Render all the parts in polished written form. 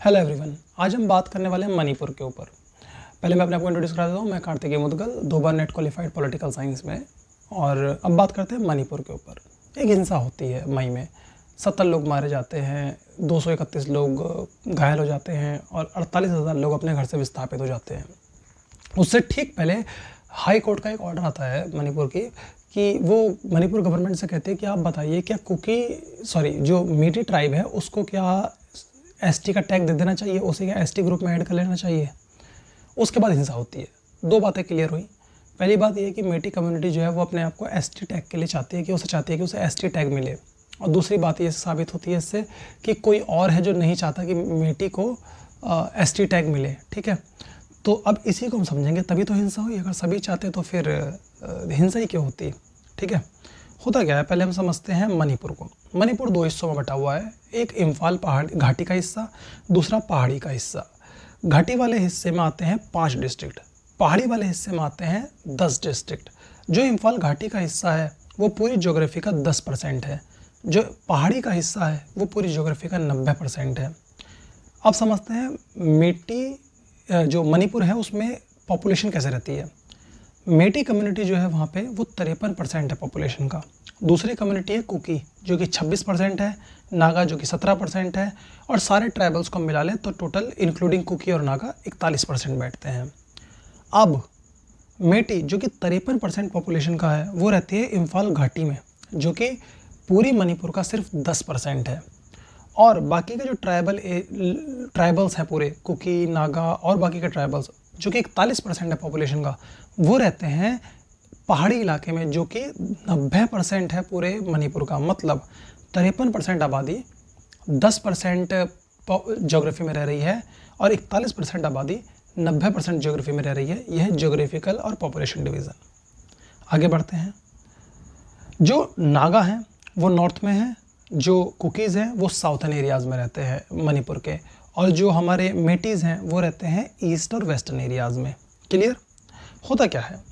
Hello everyone, आज हम बात करने वाले हैं मणिपुर के ऊपर। पहले मैं अपने आपको इंट्रोड्यूस करा देता हूँ। मैं कार्तिकेय मुदगल, 2 बार नेट क्वालिफाइड पॉलिटिकल साइंस में। और अब बात करते हैं मणिपुर के ऊपर। एक हिंसा होती है मई में, 70 लोग मारे जाते हैं, 231 लोग घायल हो जाते हैं और 48,000 लोग अपने घर से विस्थापित हो जाते हैं। उससे ठीक पहले हाई कोर्ट का एक ऑर्डर आता है मणिपुर की कि वो मणिपुर गवर्नमेंट से कहते हैं कि आप बताइए क्या जो मेटी ट्राइब है उसको क्या एसटी का टैग दे देना चाहिए, उसे क्या एसटी ग्रुप में ऐड कर लेना चाहिए। उसके बाद हिंसा होती है। 2 बातें क्लियर हुई। पहली बात ये है कि मेटी कम्युनिटी जो है वो अपने आप को एसटी टैग के लिए चाहती है कि उसे एसटी टैग मिले। और दूसरी बात ये साबित होती है इससे कि कोई और है जो नहीं चाहता कि मेटी को एसटी टैग मिले। ठीक है, तो अब इसी को हम समझेंगे तभी तो हिंसा हुई। अगर सभी चाहते तो फिर हिंसा ही क्यों होती। ठीक है, होता क्या है पहले हम समझते हैं मणिपुर को। मणिपुर 2 हिस्सों में बटा हुआ है, एक इम्फाल पहाड़ घाटी का हिस्सा, दूसरा पहाड़ी का हिस्सा। घाटी वाले हिस्से में आते हैं 5 डिस्ट्रिक्ट, पहाड़ी वाले हिस्से में आते हैं 10 डिस्ट्रिक्ट। जो इम्फाल घाटी का हिस्सा है वो पूरी ज्योग्राफी का 10% है, जो पहाड़ी का हिस्सा है वो पूरी ज्योग्राफी का 90% है। अब समझते हैं मेटी जो मणिपुर है उसमें पॉपुलेशन कैसे रहती है। मेटी कम्युनिटी जो है वहाँ पे वो 53% है पॉपुलेशन का। दूसरी कम्युनिटी है कुकी जो कि 26% है, नागा जो कि 17% है, और सारे ट्राइबल्स को मिला लें तो टोटल इंक्लूडिंग कुकी और नागा 41% बैठते हैं। अब मेटी जो कि 53% पॉपुलेशन का है वो रहती है इम्फाल घाटी में, जो कि पूरी मणिपुर का सिर्फ 10% है। और बाकी के जो ट्राइबल्स हैं पूरे कुकी, नागा और बाकी के ट्राइबल्स जो कि 41% है पॉपुलेशन का, वो रहते हैं पहाड़ी इलाके में, जो कि 90% है पूरे मणिपुर का। मतलब 53% आबादी 10% ज्योग्राफी में रह रही है और 41% आबादी 90% ज्योग्राफी में रह रही है। यह है ज्योग्राफिकल और पॉपुलेशन डिवीज़न। आगे बढ़ते हैं। जो नागा हैं वो नॉर्थ में हैं, जो कुकीज़ हैं वो साउथर्न एरियाज़ में रहते हैं मणिपुर के, और जो हमारे मेटीज़ हैं वो रहते हैं ईस्ट और वेस्टर्न एरियाज़ में। क्लियर? होता क्या है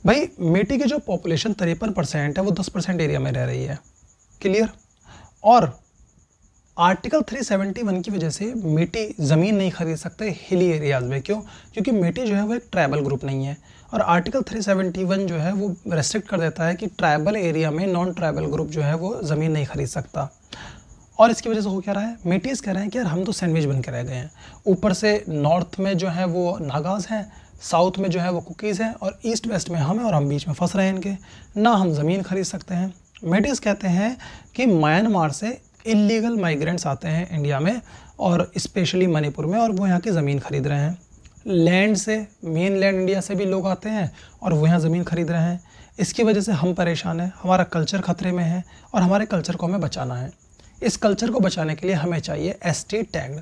भाई, मेटी की जो पॉपुलेशन 53% है वो 10% एरिया में रह रही है। क्लियर? और आर्टिकल 371 की वजह से मेटी ज़मीन नहीं खरीद सकते हिली एरियाज़ में। क्यों? क्योंकि मेटी जो है वो एक ट्राइबल ग्रुप नहीं है, और आर्टिकल 371 जो है वो रेस्ट्रिक्ट कर देता है कि ट्राइबल एरिया में नॉन ट्राइबल ग्रुप जो है वो ज़मीन नहीं खरीद सकता। और इसकी वजह से हो क्या रहा है, मेटीज़ कह रहे हैं कि यार हम तो सैंडविच बन के रह गए हैं। ऊपर से नॉर्थ में जो है वो नागाज़ हैं, साउथ में जो है वो कुकीज़ हैं, और ईस्ट वेस्ट में हम हैं और हम बीच में फंस रहे हैं इनके, ना हम ज़मीन खरीद सकते हैं। मेटीज़ कहते हैं कि म्यांमार से इलीगल माइग्रेंट्स आते हैं इंडिया में और स्पेशली मणिपुर में, और वो यहाँ की ज़मीन खरीद रहे हैं। लैंड से, मेन लैंड इंडिया से भी लोग आते हैं और वो यहाँ ज़मीन खरीद रहे हैं। इसकी वजह से हम परेशान हैं, हमारा कल्चर खतरे में है और हमारे कल्चर को हमें बचाना है। इस कल्चर को बचाने के लिए हमें चाहिए एसटी टैग,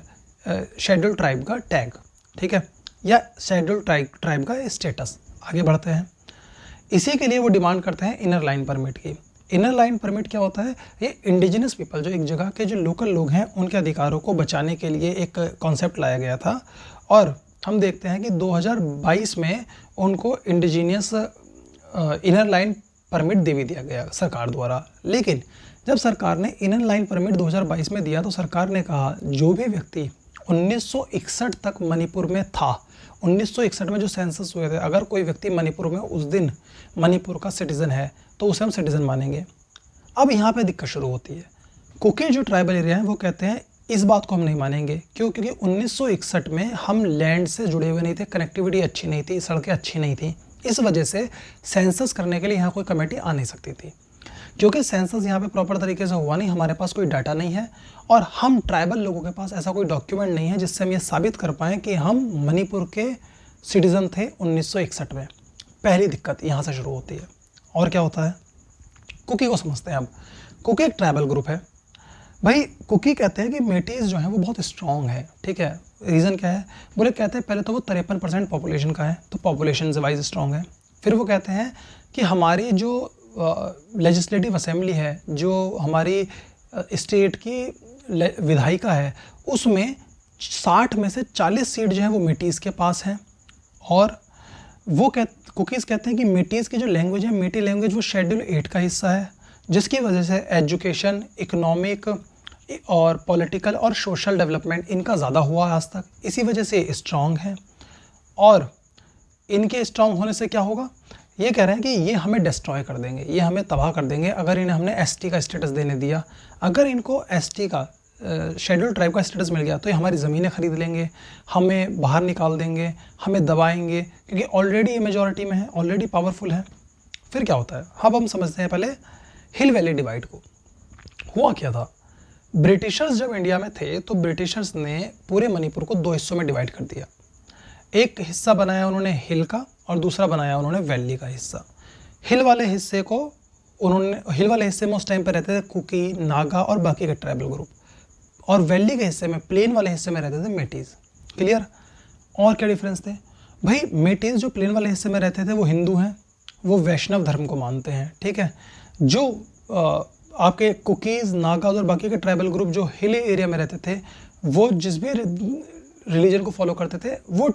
शेड्यूल ट्राइब का टैग। ठीक है, या शेड्यूल ट्राइब का स्टेटस। आगे बढ़ते हैं। इसी के लिए वो डिमांड करते हैं इनर लाइन परमिट की। इनर लाइन परमिट क्या होता है? ये इंडिजिनस पीपल, जो एक जगह के जो लोकल लोग हैं, उनके अधिकारों को बचाने के लिए एक कॉन्सेप्ट लाया गया था। और हम देखते हैं कि 2022 में उनको इंडिजिनियस इनर लाइन परमिट दे भी दिया गया सरकार द्वारा। लेकिन जब सरकार ने इनर लाइन परमिट 2022 में दिया तो सरकार ने कहा जो भी व्यक्ति 1961 तक मणिपुर में था, 1961 में जो सेंसस हुए थे, अगर कोई व्यक्ति मणिपुर में उस दिन मणिपुर का सिटीज़न है तो उसे हम सिटीज़न मानेंगे। अब यहाँ पे दिक्कत शुरू होती है। कुकी जो ट्राइबल एरिया है वो कहते हैं इस बात को हम नहीं मानेंगे। क्यों? क्योंकि 1961 में हम लैंड से जुड़े हुए नहीं थे, कनेक्टिविटी अच्छी नहीं थी, सड़कें अच्छी नहीं थी। इस वजह से सेंसस करने के लिए यहाँ कोई कमेटी आ नहीं सकती थी, क्योंकि सेंसस यहाँ पे प्रॉपर तरीके से हुआ नहीं, हमारे पास कोई डाटा नहीं है, और हम ट्राइबल लोगों के पास ऐसा कोई डॉक्यूमेंट नहीं है जिससे हम ये साबित कर पाएँ कि हम मणिपुर के सिटीज़न थे 1961 में। पहली दिक्कत यहाँ से शुरू होती है। और क्या होता है, कुकी को समझते हैं अब। कुकी एक ट्राइबल ग्रुप है भाई। कुकी कहते हैं कि मेटीज़ जो है वो बहुत स्ट्रॉन्ग है। ठीक है, रीज़न क्या है? बोले कहते हैं पहले तो वो 53% पॉपुलेशन का है, तो पॉपुलेशन से वाइज स्ट्रॉन्ग है। फिर वो कहते हैं कि हमारी जो लेजिस्लेटिव असेंबली है, जो हमारी स्टेट की विधायिका है, उसमें 60 में से 40 सीट जो है वो मेटीज़ के पास हैं। और वो कुकीज़ कहते हैं कि मेटीज़ की जो लैंग्वेज है, मेटी लैंग्वेज, वो शेड्यूल 8 का हिस्सा है, जिसकी वजह से एजुकेशन, इकोनॉमिक, और पॉलिटिकल और सोशल डेवलपमेंट इनका ज़्यादा हुआ आज तक, इसी वजह से स्ट्रांग है। और इनके स्ट्रांग होने से क्या होगा, ये कह रहे हैं कि ये हमें डिस्ट्रॉय कर देंगे, ये हमें तबाह कर देंगे अगर इन्हें हमने एसटी का स्टेटस देने दिया। अगर इनको एसटी का शेड्यूल ट्राइब का स्टेटस मिल गया तो ये हमारी ज़मीनें खरीद लेंगे, हमें बाहर निकाल देंगे, हमें दबाएंगे, क्योंकि ऑलरेडी ये मेजॉरिटी में है, ऑलरेडी पावरफुल है। फिर क्या होता है, अब हम समझते हैं पहले हिल वैली डिवाइड को। हुआ क्या था, ब्रिटिशर्स जब इंडिया में थे तो ब्रिटिशर्स ने पूरे मणिपुर को दो हिस्सों में डिवाइड कर दिया। एक हिस्सा बनाया उन्होंने हिल का और दूसरा बनाया उन्होंने वैली का हिस्सा। हिल वाले हिस्से में उस टाइम पे रहते थे कुकी, नागा और बाकी के ट्राइबल ग्रुप, और वैली के हिस्से में, प्लेन वाले हिस्से में रहते थे मेटीज़। क्लियर। और क्या डिफरेंस थे भाई, मेटीज़ जो प्लेन वाले हिस्से में रहते थे वो हिंदू हैं, वो वैष्णव धर्म को मानते हैं, ठीक है। जो आपके कुकीज़, नागाज और बाकी के ट्राइबल ग्रुप जो हिल एरिया में रहते थे, वो जिस भी रिलीजन को फॉलो करते थे वो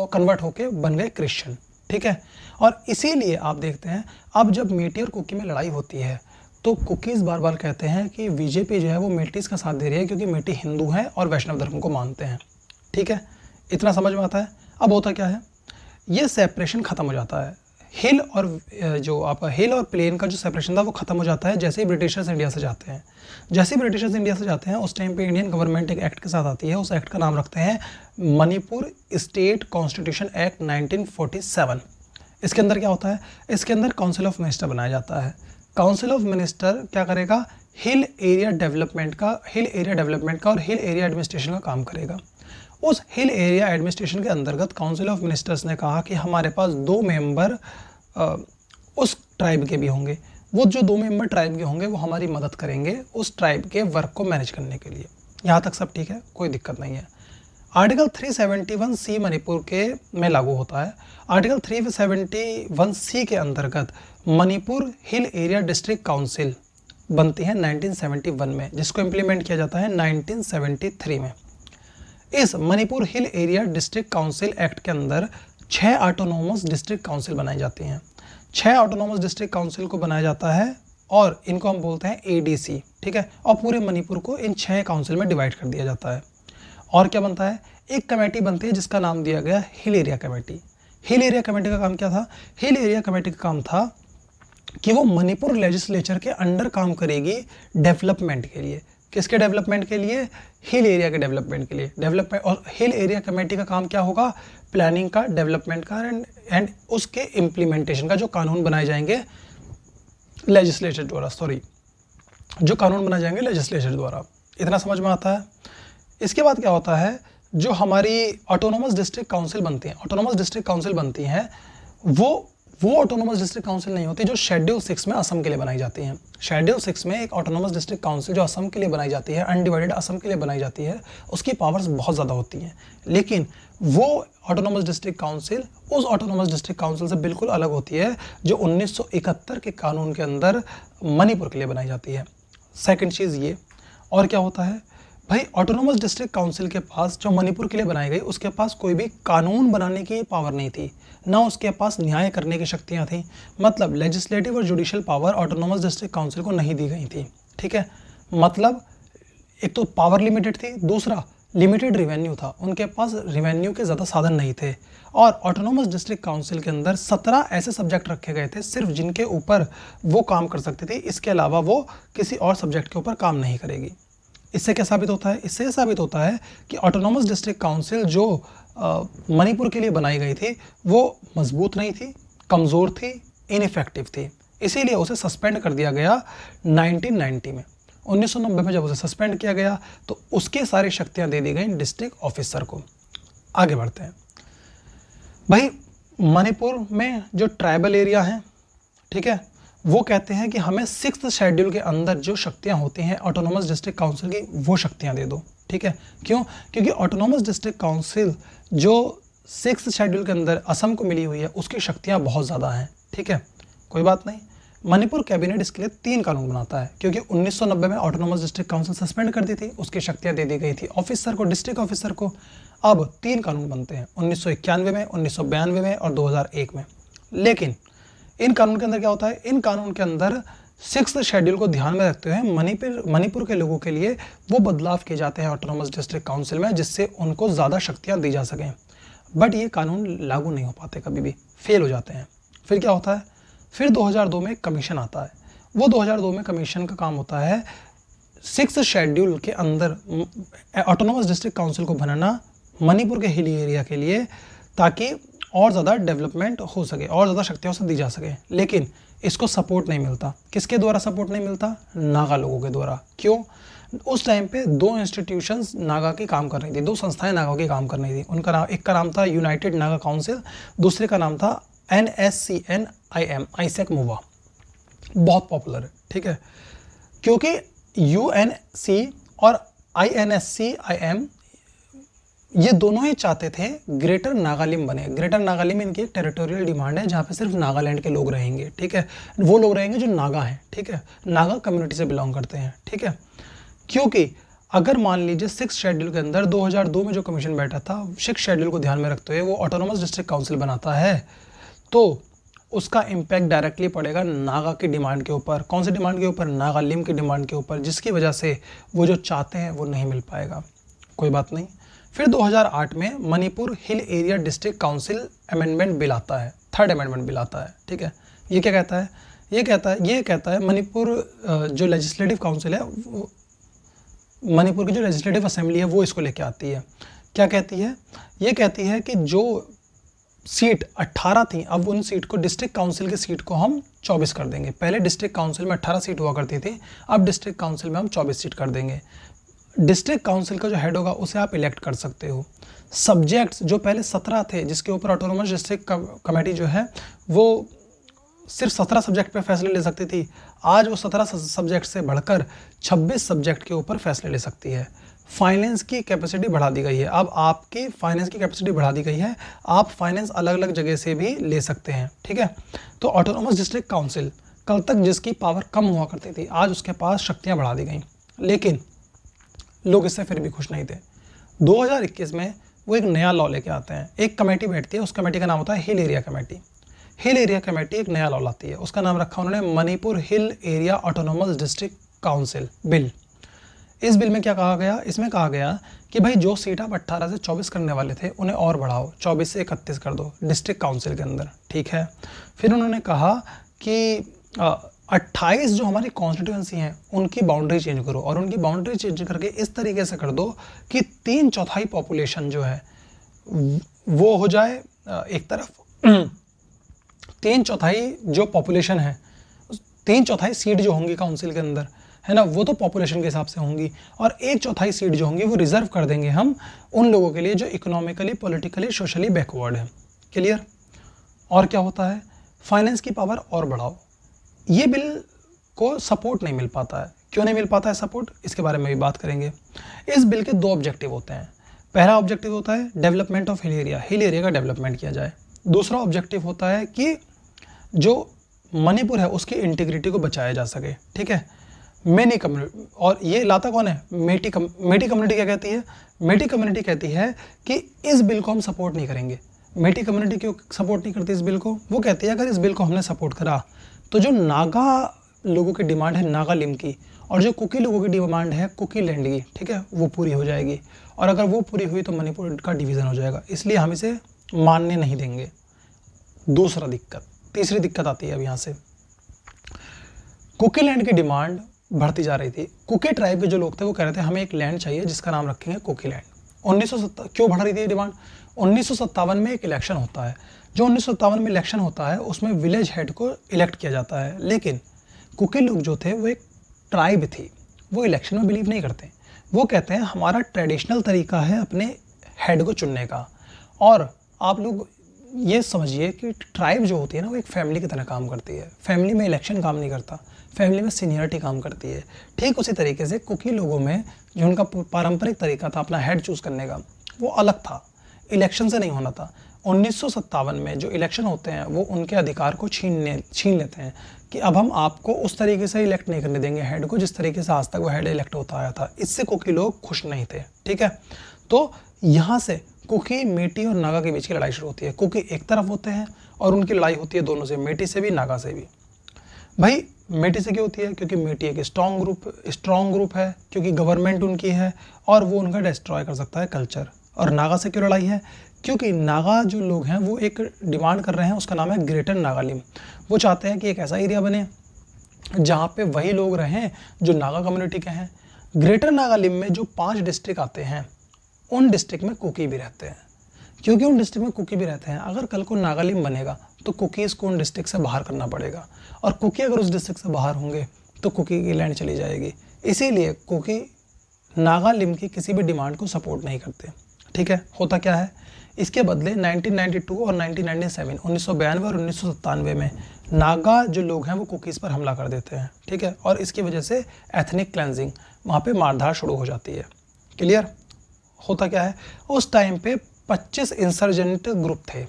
कन्वर्ट होके बन गए क्रिश्चियन, ठीक है। और इसीलिए आप देखते हैं अब जब मेटी और कुकी में लड़ाई होती है तो कुकीज़ बार बार कहते हैं कि बीजेपी जो है वो मेटीज़ का साथ दे रही है क्योंकि मेटी हिंदू हैं और वैष्णव धर्म को मानते हैं, ठीक है। इतना समझ में आता है। अब होता क्या है, ये सेपरेशन ख़त्म हो जाता है, हिल और प्लेन का जो सेपरेशन था वो ख़त्म हो जाता है जैसे ही ब्रिटिशर्स इंडिया से जाते हैं। जैसे ही ब्रिटिशर्स इंडिया से जाते हैं उस टाइम पे इंडियन गवर्नमेंट एक एक्ट के साथ आती है, उस एक्ट का नाम रखते हैं मणिपुर स्टेट कॉन्स्टिट्यूशन एक्ट 1947। इसके अंदर क्या होता है, इसके अंदर काउंसिल ऑफ मिनिस्टर बनाया जाता है। काउंसिल ऑफ मिनिस्टर क्या करेगा, हिल एरिया डेवलपमेंट का और हिल एरिया एडमिनिस्ट्रेशन का काम करेगा। उस हिल एरिया एडमिनिस्ट्रेशन के अंतर्गत काउंसिल ऑफ मिनिस्टर्स ने कहा कि हमारे पास 2 मेंबर उस ट्राइब के भी होंगे, वो जो 2 मेंबर ट्राइब के होंगे वो हमारी मदद करेंगे उस ट्राइब के वर्क को मैनेज करने के लिए। यहाँ तक सब ठीक है, कोई दिक्कत नहीं है। आर्टिकल 371C मणिपुर के में लागू होता है। आर्टिकल 371C के अंतर्गत Manipur hill area district council बनती है 1971 में, जिसको इम्प्लीमेंट किया जाता है 1973 में। इस Manipur hill area district council act के अंदर 6 ऑटोनोमस डिस्ट्रिक्ट काउंसिल बनाई जाती हैं। 6 ऑटोनोमस डिस्ट्रिक्ट काउंसिल को बनाया जाता है और इनको हम बोलते हैं ADC, ठीक है। और पूरे मणिपुर को इन 6 काउंसिल में डिवाइड कर दिया जाता है। और क्या बनता है, एक कमेटी बनती है जिसका नाम दिया गया hill area committee. Hill area committee का काम क्या था, हिल एरिया कमेटी का काम था कि वो मणिपुर लेजिस्लेचर के अंडर काम करेगी डेवलपमेंट के लिए। किसके डेवलपमेंट के लिए, हिल एरिया के डेवलपमेंट के लिए। डेवलपमेंट और हिल एरिया कमेटी का काम क्या होगा, प्लानिंग का, डेवलपमेंट का एंड उसके इम्प्लीमेंटेशन का, जो कानून बनाए जाएंगे लेजिस्लेचर द्वारा, जो कानून बनाए जाएंगे लेजिस्लेचर द्वारा। इतना समझ में आता है। इसके बाद क्या होता है, जो हमारी ऑटोनोमस डिस्ट्रिक्ट काउंसिल बनती हैं, ऑटोनोमस डिस्ट्रिक्ट काउंसिल बनती हैं, वो ऑटोनोमस डिस्ट्रिक्ट काउंसिल नहीं होती जो शेड्यूल 6 में असम के लिए बनाई जाती हैं। शेड्यूल 6 में एक ऑटोनोमस डिस्ट्रिक्ट काउंसिल जो असम के लिए बनाई जाती है, अनडिवाइडेड असम के लिए बनाई जाती है, उसकी पावर्स बहुत ज़्यादा होती हैं। लेकिन वो ऑटोनोमस डिस्ट्रिक्ट काउंसिल उस ऑटोनोमस डिस्ट्रिक्ट काउंसिल से बिल्कुल अलग होती है जो 1971 के कानून के अंदर मणिपुर के लिए बनाई जाती है। सेकेंड चीज़ ये। और क्या होता है भाई, ऑटोनोमस डिस्ट्रिक्ट काउंसिल के पास, जो मणिपुर के लिए बनाई गई, उसके पास कोई भी कानून बनाने की पावर नहीं थी, ना उसके पास न्याय करने की शक्तियां थी। मतलब लेजिस्लेटिव और judicial power autonomous district council को नहीं दी गई थी, ठीक है। मतलब एक तो पावर लिमिटेड थी, दूसरा लिमिटेड रिवेन्यू था, उनके पास रिवेन्यू के ज़्यादा साधन नहीं थे। और ऑटोनोमस डिस्ट्रिक्ट काउंसिल के अंदर 17 ऐसे सब्जेक्ट रखे गए थे सिर्फ जिनके ऊपर वो काम कर सकती थी, इसके अलावा वो किसी और सब्जेक्ट के ऊपर काम नहीं करेगी। इससे क्या साबित होता है, इससे साबित होता है कि ऑटोनोमस डिस्ट्रिक्ट काउंसिल जो मणिपुर के लिए बनाई गई थी वो मजबूत नहीं थी, कमज़ोर थी, इनइफेक्टिव थी। इसीलिए उसे सस्पेंड कर दिया गया 1990 में। 1990 में जब उसे सस्पेंड किया गया तो उसके सारी शक्तियां दे दी गई डिस्ट्रिक्ट ऑफिसर को। आगे बढ़ते हैं भाई, मणिपुर में जो ट्राइबल एरिया हैं, ठीक है, वो कहते हैं कि हमें 6th शेड्यूल के अंदर जो शक्तियां होती हैं ऑटोनोमस डिस्ट्रिक्ट काउंसिल की, वो शक्तियां दे दो, ठीक है। क्यों, क्योंकि ऑटोनोमस डिस्ट्रिक्ट काउंसिल जो 6th शेड्यूल के अंदर असम को मिली हुई है उसकी शक्तियां बहुत ज़्यादा हैं, ठीक है, कोई बात नहीं। मणिपुर कैबिनेट इसके लिए 3 कानून बनाता है, क्योंकि 1990 में ऑटोनोमस डिस्ट्रिक्ट काउंसिल सस्पेंड कर दी थी, उसकी शक्तियां दे दी गई थी ऑफिसर को, डिस्ट्रिक्ट ऑफिसर को। अब 3 कानून बनते हैं 1991 में, 1992 में और 2001 में। लेकिन इन कानून के अंदर क्या होता है, इन कानून के अंदर 6th शेड्यूल को ध्यान में रखते हुए मणिपुर के लोगों के लिए वो बदलाव किए जाते हैं ऑटोनोमस डिस्ट्रिक्ट काउंसिल में, जिससे उनको ज़्यादा शक्तियाँ दी जा सकें। बट ये कानून लागू नहीं हो पाते, कभी भी फेल हो जाते हैं। फिर क्या होता है, फिर 2002 में एक कमीशन आता है। वो 2002 में कमीशन का काम होता है 6th शेड्यूल के अंदर ऑटोनोमस डिस्ट्रिक्ट काउंसिल को बनाना मणिपुर के हिली एरिया के लिए, ताकि और ज़्यादा डेवलपमेंट हो सके और ज़्यादा शक्तियाँ उसे दी जा सके। लेकिन इसको सपोर्ट नहीं मिलता। किसके द्वारा सपोर्ट नहीं मिलता? नागा लोगों के द्वारा। क्यों? उस टाइम पे 2 इंस्टीट्यूशंस नागा की काम कर रही थी, 2 संस्थाएं नागा की काम कर रही थी। उनका नाम, एक का नाम था यूनाइटेड नागा काउंसिल, दूसरे का नाम था NSCN-IM, आइसेक मूवा। बहुत पॉपुलर है, ठीक है, क्योंकि UNC और INSC-IM ये दोनों ही चाहते थे ग्रेटर नागालिम बने। ग्रेटर नागालिम इनकी एक टेरिटोरियल डिमांड है, जहाँ पे सिर्फ नागालैंड के लोग रहेंगे, ठीक है, वो लोग रहेंगे जो नागा हैं, ठीक है, नागा कम्युनिटी से बिलोंग करते हैं, ठीक है। क्योंकि अगर मान लीजिए 6th शेड्यूल के अंदर 2002 में जो कमीशन बैठा था, 6th शेड्यूल को ध्यान में रखते हुए वो ऑटोनोमस डिस्ट्रिक्ट काउंसिल बनाता है, तो उसका इम्पैक्ट डायरेक्टली पड़ेगा नागा की डिमांड के ऊपर। कौन सी डिमांड के ऊपर? नागालिम की डिमांड के ऊपर, जिसकी वजह से वो जो चाहते हैं वो नहीं मिल पाएगा। कोई बात नहीं। फिर 2008 में Manipur hill area district council amendment bill आता है, 3rd अमेंडमेंट बिल आता है, ठीक है। ये क्या कहता है? ये कहता है मणिपुर जो लेजिस्लेटिव काउंसिल है, मणिपुर की जो लेजिस्लेटिव असेंबली है, वो इसको लेके आती है। क्या कहती है? ये कहती है कि जो सीट 18 थी, अब उन सीट को, डिस्ट्रिक्ट काउंसिल की सीट को हम 24 कर देंगे। पहले डिस्ट्रिक्ट काउंसिल में 18 सीट हुआ करती थी, अब डिस्ट्रिक्ट काउंसिल में हम 24 सीट कर देंगे। डिस्ट्रिक्ट काउंसिल का जो हेड होगा उसे आप इलेक्ट कर सकते हो। सब्जेक्ट्स जो पहले 17 थे, जिसके ऊपर ऑटोनोमस डिस्ट्रिक्ट कमेटी जो है वो सिर्फ 17 सब्जेक्ट पे फैसले ले सकती थी, आज वो 17 सब्जेक्ट से बढ़कर 26 सब्जेक्ट के ऊपर फैसले ले सकती है। फाइनेंस की कैपेसिटी बढ़ा दी गई है। अब आपकी फाइनेंस की कैपेसिटी बढ़ा दी गई है, आप फाइनेंस अलग अलग जगह से भी ले सकते हैं, ठीक है। तो ऑटोनोमस डिस्ट्रिक्ट काउंसिल, कल तक जिसकी पावर कम हुआ करती थी, आज उसके पास शक्तियाँ बढ़ा दी गई। लेकिन लोग इससे फिर भी खुश नहीं थे। 2021 में वो एक नया लॉ लेके आते हैं। एक कमेटी बैठती है, उस कमेटी का नाम होता है hill area committee. Hill area committee एक नया लॉ लाती है, उसका नाम रखा उन्होंने Manipur hill area autonomous district council bill. इस बिल में क्या कहा गया? इसमें कहा गया कि भाई जो सीट आप 18 से 24 करने वाले थे, उन्हें और बढ़ाओ, 24 से 31 कर दो डिस्ट्रिक्ट काउंसिल के अंदर, ठीक है। फिर उन्होंने कहा कि 28 जो हमारी कॉन्स्टिट्यूएंसी हैं उनकी बाउंड्री चेंज करो, और उनकी बाउंड्री चेंज करके इस तरीके से कर दो कि 3/4 पॉपुलेशन जो है वो हो जाए एक तरफ, 3/4 जो पॉपुलेशन है, 3/4 सीट जो होंगी काउंसिल के अंदर, है ना, वो तो पॉपुलेशन के हिसाब से होंगी, और 1/4 सीट जो होंगी वो रिजर्व कर देंगे हम उन लोगों के लिए जो इकोनॉमिकली, पॉलिटिकली, सोशली बैकवर्ड है। क्लियर? और क्या होता है? फाइनेंस की पावर और बढ़ाओ। ये बिल को सपोर्ट नहीं मिल पाता है। क्यों नहीं मिल पाता है सपोर्ट? इसके बारे में भी बात करेंगे। इस बिल के 2 ऑब्जेक्टिव होते हैं। पहला ऑब्जेक्टिव होता है डेवलपमेंट ऑफ हिल एरिया का डेवलपमेंट किया जाए। दूसरा ऑब्जेक्टिव होता है कि जो मणिपुर है उसकी इंटीग्रिटी को बचाया जा सके, ठीक है। मेनी कम्युनिटी, और ये लाता कौन है? मेटी कम्युनिटी क्या कहती है? मेटी कम्युनिटी कहती है कि इस बिल को हम सपोर्ट नहीं करेंगे। मेटी कम्युनिटी क्यों सपोर्ट नहीं करती इस बिल को? वो कहती है अगर इस बिल को हमने सपोर्ट करा तो जो नागा लोगों की डिमांड है नागालिम की, और जो कुकी लोगों की डिमांड है कुकी लैंड की, ठीक है, वो पूरी हो जाएगी, और अगर वो पूरी हुई तो मणिपुर का डिवीज़न हो जाएगा, इसलिए हम इसे मानने नहीं देंगे। दूसरा दिक्कत, तीसरी दिक्कत आती है अब यहाँ से। कुकी लैंड की डिमांड बढ़ती जा रही थी। कुकी ट्राइब के जो लोग थे वो कह रहे थे हमें एक लैंड चाहिए जिसका नाम रखेंगे कुकी लैंड। 1957 क्यों बढ़ रही थी डिमांड? 1957 में एक इलेक्शन होता है। जो 1957 में इलेक्शन होता है उसमें विलेज हेड को इलेक्ट किया जाता है, लेकिन कुकी लोग जो थे वो एक ट्राइब थी, वो इलेक्शन में बिलीव नहीं करते। वो कहते हैं हमारा ट्रेडिशनल तरीका है अपने हेड को चुनने का। और आप लोग ये समझिए कि ट्राइब जो होती है ना वो एक फैमिली की तरह काम करती है। फैमिली में इलेक्शन काम नहीं करता, फैमिली में सीनियरिटी काम करती है। ठीक उसी तरीके से कुकी लोगों में जो उनका पारंपरिक तरीका था अपना हेड चूज़ करने का वो अलग था, इलेक्शन से नहीं होना था। 1957 में जो इलेक्शन होते हैं वो उनके अधिकार को छीन लेते हैं कि अब हम आपको उस तरीके से इलेक्ट नहीं करने देंगे हेड को जिस तरीके से आज तक वो हेड इलेक्ट होता आया था। इससे कुकी लोग खुश नहीं थे, ठीक है। तो यहाँ से कुकी, मेटी और नागा के बीच की लड़ाई शुरू होती है। कुकी एक तरफ होते हैं और उनकी लड़ाई होती है दोनों से, मेटी से भी नागा से भी। भाई मेटी से क्यों होती है? क्योंकि मेटी एक स्ट्रॉन्ग ग्रुप है, क्योंकि गवर्नमेंट उनकी है और वो उनका डिस्ट्रॉय कर सकता है कल्चर। और नागा से क्यों लड़ाई है? क्योंकि नागा जो लोग हैं वो एक डिमांड कर रहे हैं, उसका नाम है ग्रेटर नागालिम। वो चाहते हैं कि एक ऐसा एरिया बने जहाँ पे वही लोग रहें जो नागा कम्युनिटी के हैं। ग्रेटर नागालिम में जो 5 डिस्ट्रिक्ट आते हैं उन डिस्ट्रिक्ट में कुकी भी रहते हैं। क्योंकि उन डिस्ट्रिक्ट में कुकी भी रहते हैं, अगर कल को नागालिम बनेगा तो कुकीज़ को उन डिस्ट्रिक्ट से बाहर करना पड़ेगा, और कुकी अगर उस डिस्ट्रिक्ट से बाहर होंगे तो कुकी की लैंड चली जाएगी। इसीलिए कुकी नागालिम की किसी भी डिमांड को सपोर्ट नहीं करते। ठीक है, होता क्या है, इसके बदले 1992 और 1997 1992 और 1997 में नागा जो लोग हैं वो कुकीज़ पर हमला कर देते हैं। ठीक है, और इसकी वजह से एथनिक क्लेंजिंग, वहाँ पे मारधाड़ शुरू हो जाती है। क्लियर? होता क्या है, उस टाइम पे 25 इंसर्जेंट ग्रुप थे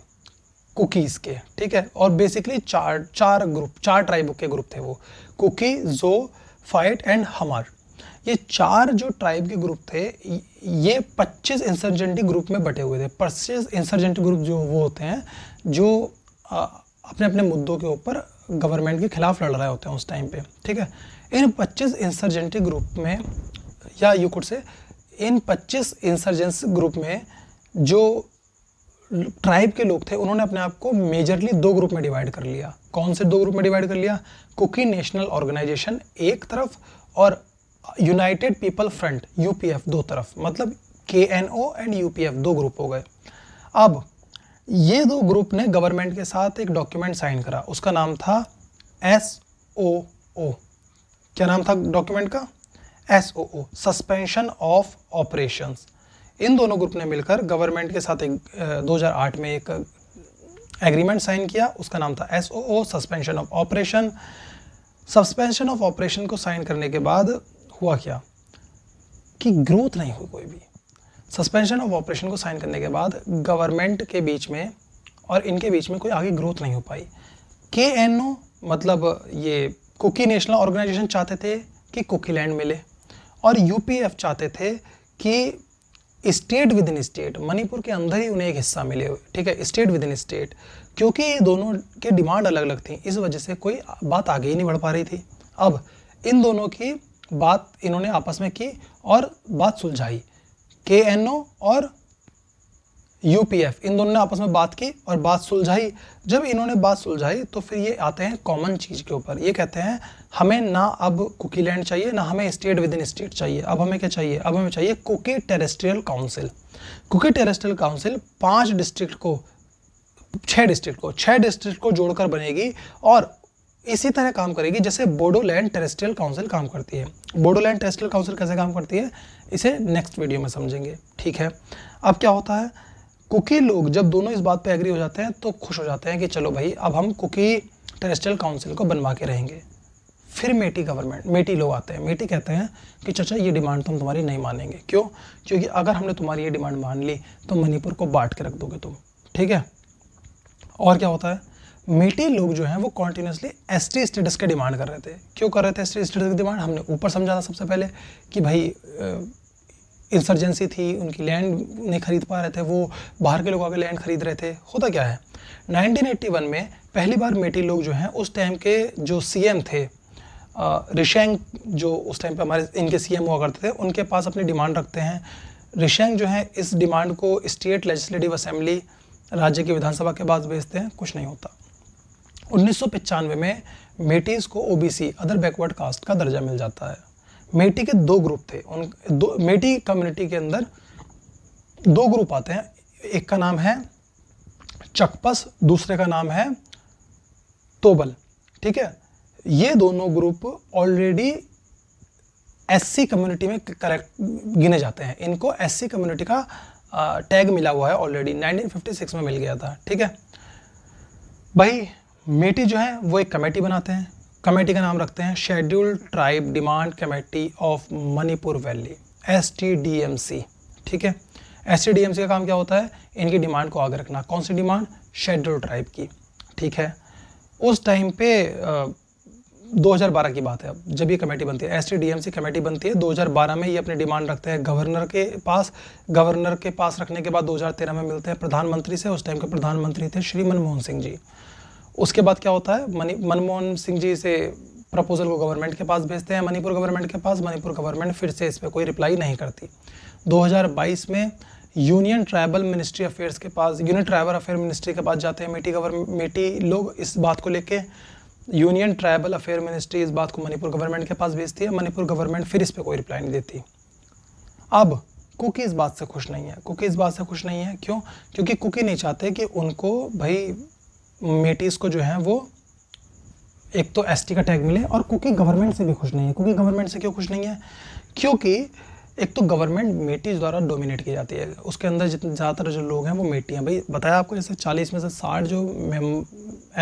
कुकीज़ के। ठीक है, और बेसिकली चार ट्राइब के ग्रुप थे वो, कुकी, जो, फाइट एंड हमार। ये 4 जो ट्राइब के ग्रुप थे ये 25 इंसर्जेंटी ग्रुप में बटे हुए थे। 25 इंसर्जेंटी ग्रुप जो वो होते हैं जो अपने अपने मुद्दों के ऊपर गवर्नमेंट के खिलाफ लड़ रहे होते हैं उस टाइम पे। ठीक है, इन 25 इंसर्जेंटी ग्रुप में, या you could say in 25 insurgents group में जो ट्राइब के लोग थे उन्होंने अपने आप को मेजरली 2 ग्रुप में डिवाइड कर लिया। कौन से 2 ग्रुप में डिवाइड कर लिया? कुकी नेशनल ऑर्गेनाइजेशन एक तरफ और यूनाइटेड पीपल फ्रंट यूपीएफ 2 तरफ, मतलब KNO एंड यूपीएफ 2 ग्रुप हो गए। अब ये 2 ग्रुप ने गवर्नमेंट के साथ एक डॉक्यूमेंट साइन करा, उसका नाम था SOO। क्या नाम था डॉक्यूमेंट का? SOO, suspension of operations. इन दोनों ग्रुप ने मिलकर गवर्नमेंट के साथ एक 2008 में एक एग्रीमेंट साइन किया, उसका नाम था SOO, suspension of operation. Suspension of operation को साइन करने के बाद हुआ क्या कि ग्रोथ नहीं हुई कोई भी। सस्पेंशन ऑफ ऑपरेशन को साइन करने के बाद गवर्नमेंट के बीच में और इनके बीच में कोई आगे ग्रोथ नहीं हो पाई। KNO मतलब ये कुकी नेशनल ऑर्गेनाइजेशन चाहते थे कि कुकी लैंड मिले, और UPF चाहते थे कि state with in state, Manipur के अंदर ही उन्हें एक हिस्सा मिले। ठीक है, स्टेट विद इन स्टेट। क्योंकि ये दोनों की डिमांड अलग अलग थी, इस वजह से कोई बात आगे ही नहीं बढ़ पा रही थी। अब इन दोनों की बात इन्होंने आपस में की और बात सुलझाई। KNO और UPF इन दोनों ने आपस में बात की और बात सुलझाई। जब इन्होंने बात सुलझाई तो फिर ये आते हैं कॉमन चीज़ के ऊपर। ये कहते हैं हमें ना अब कुकी लैंड चाहिए, ना हमें स्टेट विद इन स्टेट चाहिए। अब हमें क्या चाहिए? अब हमें चाहिए Kuki territorial council. Kuki territorial council 6 district को जोड़कर बनेगी और इसी तरह काम करेगी जैसे बोडोलैंड टेरेस्ट्रियल काउंसिल काम करती है। बोडोलैंड टेरेस्ट्रियल काउंसिल कैसे काम करती है इसे नेक्स्ट वीडियो में समझेंगे। ठीक है, अब क्या होता है, कुकी लोग जब दोनों इस बात पे एग्री हो जाते हैं तो खुश हो जाते हैं कि चलो भाई अब हम कुकी टेरेस्ट्रियल काउंसिल को बनवा के रहेंगे। फिर मेटी लोग आते हैं। मेटी कहते हैं कि चाचा ये डिमांड तो हम तुम्हारी नहीं मानेंगे। क्यों? क्योंकि अगर हमने तुम्हारी ये डिमांड मान ली तो मणिपुर को बांट के रख दोगे तुम। ठीक है, और क्या होता है, मेटी लोग जो हैं वो कॉन्टिन्यूसली ST स्टेटस की डिमांड कर रहे थे। क्यों कर रहे थे ST स्टेटस की डिमांड? हमने ऊपर समझा था सबसे पहले कि भाई इंसर्जेंसी थी, उनकी लैंड नहीं खरीद पा रहे थे, वो बाहर के लोग आके लैंड खरीद रहे थे। होता क्या है, 1981 में पहली बार मेटी लोग जो हैं उस टाइम के जो CM थे रिशेंग, जो उस टाइम पे हमारे इनके CM हुआ करते थे, उनके पास अपनी डिमांड रखते हैं। रिशेंग जो है इस डिमांड को स्टेट लेजिस्लेटिव असेंबली, राज्य की विधानसभा के पास भेजते हैं, कुछ नहीं होता। 1995 में मेटीज़ को OBC अदर बैकवर्ड कास्ट का दर्जा मिल जाता है। मेटी के 2 ग्रुप थे, मेटी कम्युनिटी के अंदर 2 ग्रुप आते हैं, एक का नाम है चकपस, दूसरे का नाम है तोबल। ठीक है, ये दोनों ग्रुप ऑलरेडी SC कम्युनिटी में करेक्ट गिने जाते हैं। इनको SC कम्युनिटी का टैग मिला हुआ है ऑलरेडी, 1956 में मिल गया था। ठीक है भाई, मेटी जो है वो एक कमेटी बनाते हैं। कमेटी का नाम रखते हैं scheduled tribe demand committee of Manipur valley, STDMC। ठीक है, STDMC का काम क्या होता है? इनकी डिमांड को आगे रखना। कौन सी डिमांड? शेड्यूल्ड ट्राइब की। ठीक है, उस टाइम पे 2012 की बात है अब जब ये कमेटी बनती है, STDMC कमेटी बनती है 2012 में। ये अपनी डिमांड रखते हैं गवर्नर के पास। गवर्नर के पास रखने के बाद 2013 में मिलते हैं प्रधानमंत्री से। उस टाइम के प्रधानमंत्री थे श्री मनमोहन सिंह जी। उसके बाद क्या होता है, मनमोहन सिंह जी से प्रपोजल को गवर्नमेंट के पास भेजते हैं, मणिपुर गवर्नमेंट के पास। मणिपुर गवर्नमेंट फिर से इस पर कोई रिप्लाई नहीं करती। 2022 में यूनियन ट्राइबल मिनिस्ट्री अफेयर्स के पास, यूनियन ट्राइबल अफेयर मिनिस्ट्री के पास जाते हैं मेटी लोग इस बात को लेके। यूनियन ट्राइबल अफेयर मिनिस्ट्री इस बात को मणिपुर गवर्नमेंट के पास भेजती है। मणिपुर गवर्नमेंट फिर इस पर कोई रिप्लाई नहीं देती। अब कुकी इस बात से खुश नहीं है। कुकी इस बात से खुश नहीं है क्यों? क्योंकि कुकी नहीं चाहते कि उनको भाई मेटीज को जो है वो एक तो एसटी का टैग मिले, और कुकी गवर्नमेंट से भी खुश नहीं है। कुकी गवर्नमेंट से क्यों खुश नहीं है? क्योंकि एक तो गवर्नमेंट मेटीज द्वारा डोमिनेट की जाती है। उसके अंदर जितने ज़्यादातर जो लोग हैं वो मेटी हैं। भाई बताया आपको, जैसे 40 में से 60 जो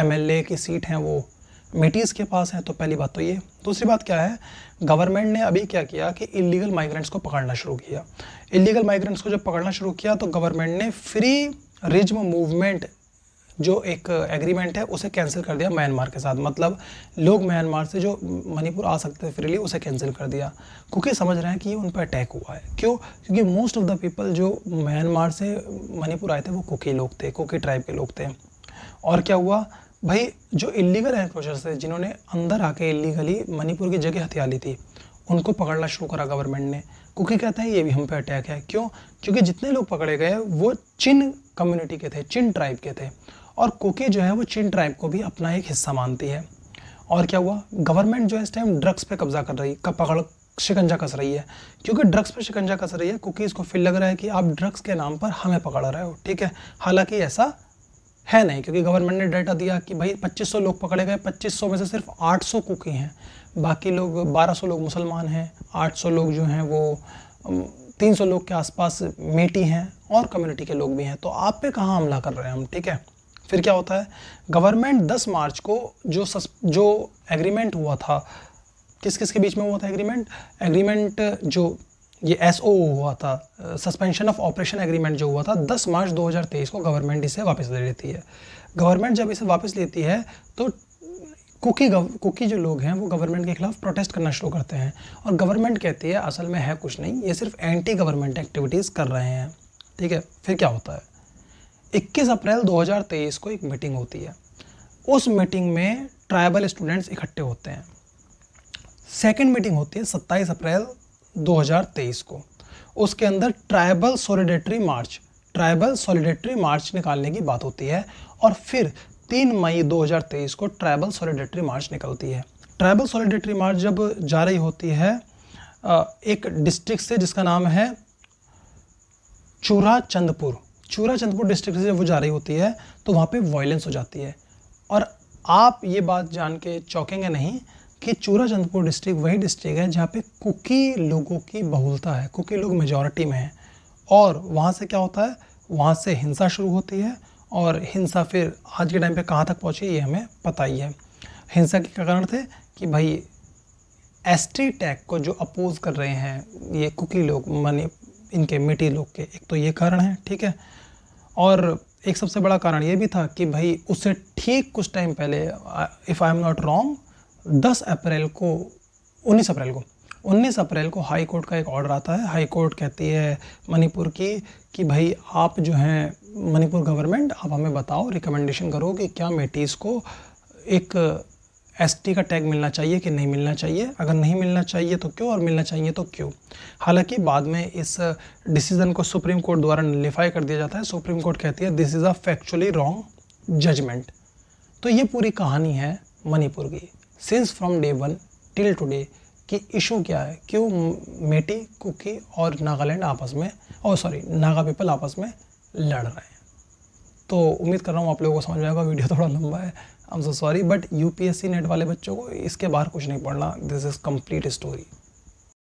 MLA की सीट हैं वो मेटीज़ के पास है। तो पहली बात तो ये। दूसरी बात क्या है, गवर्नमेंट ने अभी क्या किया कि इलीगल माइग्रेंट्स को पकड़ना शुरू किया। इलीगल माइग्रेंट्स को जब पकड़ना शुरू किया तो गवर्नमेंट ने फ्री रिज्म मूवमेंट जो एक एग्रीमेंट है उसे कैंसिल कर दिया म्यांमार के साथ। मतलब लोग म्यांमार से जो मणिपुर आ सकते थे फ्रीली, उसे कैंसिल कर दिया। क्योंकि समझ रहे हैं कि उन पर अटैक हुआ है। क्यों? क्योंकि मोस्ट ऑफ द पीपल जो म्यांमार से मणिपुर आए थे वो कुकी लोग थे, कुकी ट्राइब के लोग थे। और क्या हुआ भाई, जो इलीगल एनक्रोचर्स थे, जिन्होंने अंदर आके इलीगली मणिपुर की जगह हथिया ली थी, उनको पकड़ना शुरू करा गवर्नमेंट ने। कुकी कहते हैं ये भी हम पे अटैक है। क्यों? क्योंकि जितने लोग पकड़े गए वो चिन कम्युनिटी के थे, चिन ट्राइब के थे। और कुकी जो है वो चिन ट्राइब को भी अपना एक हिस्सा मानती है। और क्या हुआ, गवर्नमेंट जो है इस टाइम ड्रग्स पे कब्जा कर रही, पकड़ शिकंजा कस रही है। क्योंकि ड्रग्स पे शिकंजा कस रही है, कुकीज़ को फिर लग रहा है कि आप ड्रग्स के नाम पर हमें पकड़ रहे हो। ठीक है, हालांकि ऐसा है नहीं, क्योंकि गवर्नमेंट ने डाटा दिया कि भाई 2500 लोग पकड़े गए, 2500 में से सिर्फ 800 कुकी हैं, बाकी लोग 1200 लोग मुसलमान हैं, 800 लोग जो हैं वो 300 लोग के आसपास मेटी हैं, और कम्युनिटी के लोग भी हैं। तो आप पे कहाँ हमला कर रहे हैं हम? ठीक है, फिर क्या होता है, गवर्नमेंट 10 मार्च को जो एग्रीमेंट हुआ था, किस किस के बीच में हुआ था एग्रीमेंट जो ये SOO हुआ था, सस्पेंशन ऑफ ऑपरेशन एग्रीमेंट जो हुआ था, 10 मार्च 2023 को गवर्नमेंट इसे वापस ले लेती है। गवर्नमेंट जब इसे वापस लेती है तो कुकी जो लोग हैं वो गवर्नमेंट के खिलाफ प्रोटेस्ट करना शुरू करते हैं। और गवर्नमेंट कहती है असल में है कुछ नहीं, ये सिर्फ एंटी गवर्नमेंट एक्टिविटीज़ कर रहे हैं। ठीक है, फिर क्या होता है, 21 अप्रैल 2023 को एक मीटिंग होती है। उस मीटिंग में ट्राइबल स्टूडेंट्स इकट्ठे होते हैं। सेकंड मीटिंग होती है 27 अप्रैल 2023 को। उसके अंदर ट्राइबल सॉलिडेटरी मार्च निकालने की बात होती है। और फिर 3 मई 2023 को ट्राइबल सॉलिडेटरी मार्च निकलती है। ट्राइबल सॉलिडेटरी मार्च जब जा रही होती है एक डिस्ट्रिक्ट से जिसका नाम है चूराचंदपुर डिस्ट्रिक्ट से जब वो जा रही होती है तो वहाँ पे वायलेंस हो जाती है। और आप ये बात जान के चौंकेंगे नहीं कि चूराचंदपुर डिस्ट्रिक्ट वही डिस्ट्रिक्ट है जहाँ पे कुकी लोगों की बहुलता है, कुकी लोग मेजॉरिटी में हैं। और वहाँ से क्या होता है, वहाँ से हिंसा शुरू होती है। और हिंसा फिर आज के टाइम पे कहाँ तक पहुँची ये हमें पता ही है। हिंसा के कारण थे कि भाई एसटी टैग को जो अपोज कर रहे हैं ये कुकी लोग, इनके मेटी लोग के, एक तो ये कारण है। ठीक है, और एक सबसे बड़ा कारण ये भी था कि भाई उससे ठीक कुछ टाइम पहले, if I am not wrong, 19 अप्रैल को हाई कोर्ट का एक ऑर्डर आता है। हाई कोर्ट कहती है मणिपुर की कि भाई आप जो हैं मणिपुर गवर्नमेंट, आप हमें बताओ, रिकमेंडेशन करो कि क्या मेटीज़ को एक एसटी का टैग मिलना चाहिए कि नहीं मिलना चाहिए। अगर नहीं मिलना चाहिए तो क्यों, और मिलना चाहिए तो क्यों। हालांकि बाद में इस डिसीज़न को सुप्रीम कोर्ट द्वारा नलिफाई कर दिया जाता है। सुप्रीम कोर्ट कहती है this is a factually wrong judgment. तो ये पूरी कहानी है मणिपुर की, since from day 1 till today, कि इशू क्या है, क्यों मेटी, कुकी और नागालैंड आपस में, नागा पीपल आपस में लड़ रहे हैं। तो उम्मीद कर रहा हूँ आप लोगों को समझ में आएगा। वीडियो थोड़ा लंबा है, I am so sorry, but UPSC net वाले बच्चों को इसके बाहर कुछ नहीं पढ़ना। This is complete story.